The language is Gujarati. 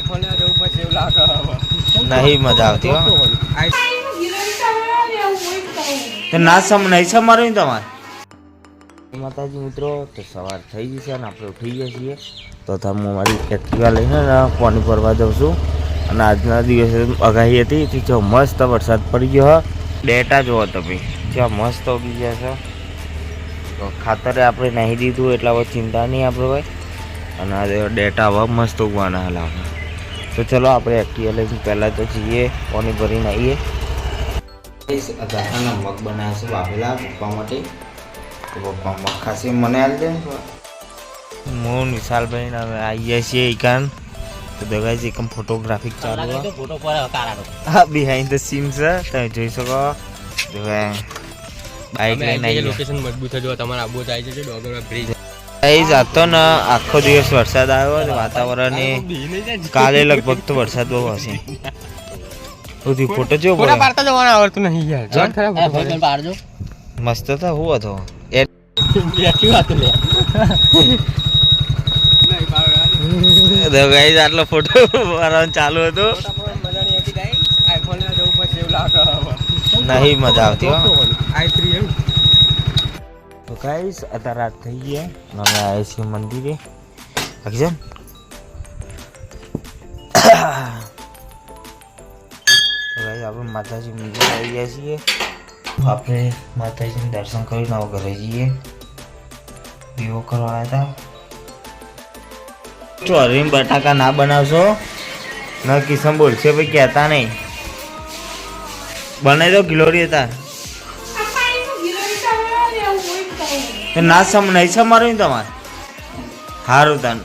આઈફોન લેવા જવું પડશે એવું લાગે નહીં મજા આવતી હો ના નહીં સમારું ને તમારે માતાજી મિત્રો તો સવાર થઈ જશે અને આપણે ઉઠી ગયા છીએ તો હું મારી એક્ટિવા લઈને પાણી ભરવા જાઉં છું અને આજના દિવસે આગાહી હતી કે જો મસ્ત વરસાદ પડી ગયો ડેટા જુઓ તમે જ્યાં મસ્ત ઉગી ગયા છે તો ખાતરે આપણે નાહી દીધું એટલે હવે ચિંતા નહીં આપણે ભાઈ અને ડેટા હવે મસ્ત ઉગવાના હાલ આપણે તો ચલો આપણે એક્ટિવા લઈને પહેલાં તો જઈએ પાણી ભરીને આવીએ અત્યારના મગ બનાવ્યા છે વાવેલા પપ્પા માટે તો પપ્પા મગ ખાસી મને હાલ દે હું નિશાલભાઈ ને અમે આવીએ છીએ એકાન તો દગાઈ છે એકમ ફોટોગ્રાફી ચાલુ હા બિહાઇન્ડ ધ સીન છે તમે જોઈ શકો બાઇક લઈને લોકેશન મજબૂત થજો તમારે આબુ જાય છે ડોગર બ્રિજ જાતો ને આખો દિવસ વરસાદ આવ્યો વાતાવરણ કાલે લગભગ તો વરસાદ બહુ હશે બધી ફોટો જો ફોટા પાડતા જવાના આવડતું નહીં યાર જોન ખરાબ ફોટો પાડજો મસ્ત તો હું હતો બેઠી વાત લે ગાઈસ આટલો ફોટો મારવાનો ચાલુ હતો મજાની હતી ગાઈસ આઈફોન લેવા જવું પડશે એવું લાગે નહીં મજા આવતી હો i3 એમ તો ગાઈસ અત્યારે રાત થઈ ગઈ અમે આવ્યા છીએ મંદિરે આખી આપણે માતાજી મંદિર આવી ગયા છીએ આપણે માતાજીને દર્શન કરીને ઘરે જઈએ દીવો કરવા આવ્યા હતા ચોરીને બટાકા ના બનાવશો ન કિસમ બોલશે ભાઈ કહેતા નહીં બનાવી દો ગિલોરી હતા ના નહીં સમારું ને તમારે સારું તાન